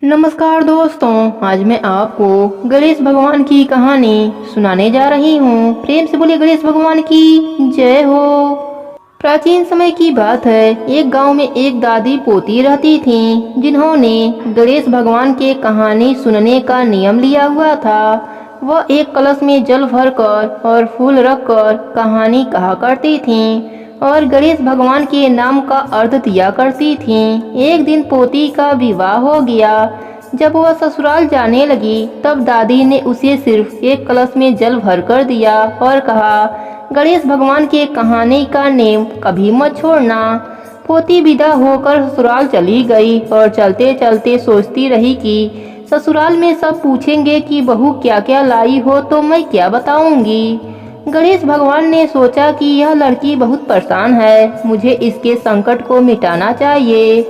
नमस्कार दोस्तों, आज मैं आपको गणेश भगवान की कहानी सुनाने जा रही हूँ। प्रेम से बोलिए गणेश भगवान की जय हो। प्राचीन समय की बात है, एक गांव में एक दादी पोती रहती थीं, जिन्होंने गणेश भगवान के कहानी सुनने का नियम लिया हुआ था। वह एक कलश में जल भरकर और फूल रखकर कहानी कहा करती थीं और गणेश भगवान के नाम का अर्थ दिया करती थीं। एक दिन पोती का विवाह हो गया। जब वह ससुराल जाने लगी, तब दादी ने उसे सिर्फ एक कलश में जल भर कर दिया और कहा, गणेश भगवान के कहानी का नेम कभी मत छोड़ना। पोती विदा होकर ससुराल चली गई और चलते चलते सोचती रही कि ससुराल में सब पूछेंगे कि बहू क्या क्या लाई हो, तो मैं क्या बताऊंगी। गणेश भगवान ने सोचा कि यह लड़की बहुत परेशान है, मुझे इसके संकट को मिटाना चाहिए।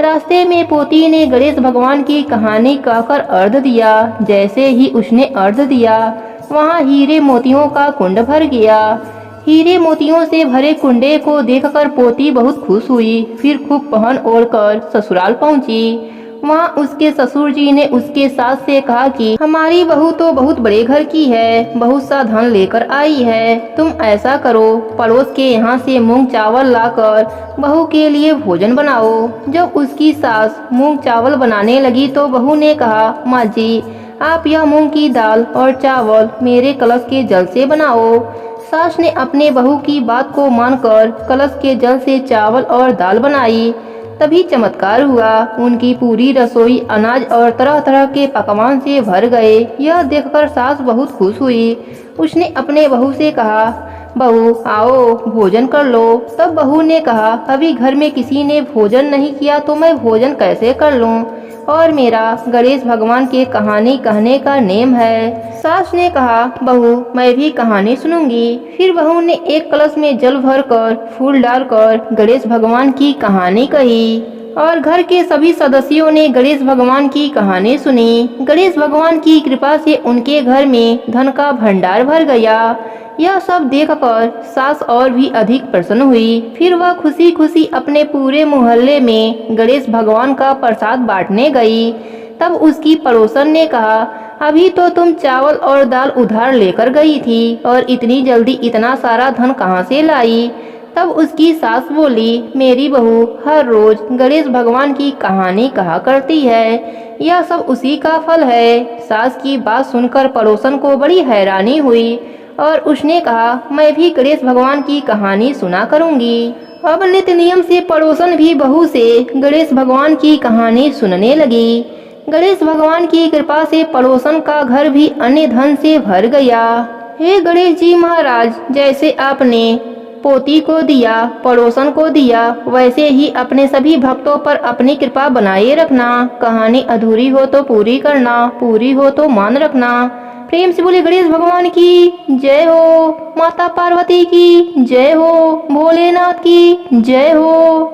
रास्ते में पोती ने गणेश भगवान की कहानी कहकर अर्घ दिया। जैसे ही उसने अर्घ दिया, वहाँ हीरे मोतियों का कुंड भर गया। हीरे मोतियों से भरे कुंडे को देखकर पोती बहुत खुश हुई। फिर खूब पहन ओढ़कर ससुराल पहुंची। वहाँ उसके ससुर जी ने उसके सास से कहा कि हमारी बहू तो बहुत बड़े घर की है, बहुत सा धन लेकर आई है। तुम ऐसा करो, पड़ोस के यहाँ से मूंग चावल लाकर बहू के लिए भोजन बनाओ। जब उसकी सास मूंग चावल बनाने लगी तो बहू ने कहा, माँ जी, आप यह मूंग की दाल और चावल मेरे कलश के जल से बनाओ। सास ने अपने बहू की बात को मानकर कलश के जल से चावल और दाल बनाई। तभी चमत्कार हुआ, उनकी पूरी रसोई अनाज और तरह तरह के पकवान से भर गए। यह देखकर सास बहुत खुश हुई। उसने अपने बहू से कहा, बहू आओ भोजन कर लो। तब बहू ने कहा, अभी घर में किसी ने भोजन नहीं किया तो मैं भोजन कैसे कर लूं, और मेरा गणेश भगवान के कहानी कहने का नेम है। सास ने कहा, बहू मैं भी कहानी सुनूंगी। फिर बहू ने एक कलश में जल भरकर फूल डालकर गणेश भगवान की कहानी कही और घर के सभी सदस्यों ने गणेश भगवान की कहानी सुनी। गणेश भगवान की कृपा से उनके घर में धन का भंडार भर गया। यह सब देखकर सास और भी अधिक प्रसन्न हुई। फिर वह खुशी खुशी अपने पूरे मोहल्ले में गणेश भगवान का प्रसाद बांटने गई। तब उसकी पड़ोसन ने कहा, अभी तो तुम चावल और दाल उधार लेकर गई थी और इतनी जल्दी इतना सारा धन कहाँ से लाई। तब उसकी सास बोली, मेरी बहू हर रोज गणेश भगवान की कहानी कहा करती है, यह सब उसी का फल है। सास की बात सुनकर पड़ोसन को बड़ी हैरानी हुई और उसने कहा, मैं भी गणेश भगवान की कहानी सुना करूंगी। अब नित्य नियम से पड़ोसन भी बहू से गणेश भगवान की कहानी सुनने लगी। गणेश भगवान की कृपा से पड़ोसन का घर भी अन्य धन से भर गया। हे गणेश जी महाराज, जैसे आपने पोती को दिया, पड़ोसन को दिया, वैसे ही अपने सभी भक्तों पर अपनी कृपा बनाए रखना। कहानी अधूरी हो तो पूरी करना, पूरी हो तो मान रखना। प्रेम से बोले गणेश भगवान की जय हो। माता पार्वती की जय हो। भोलेनाथ की जय हो।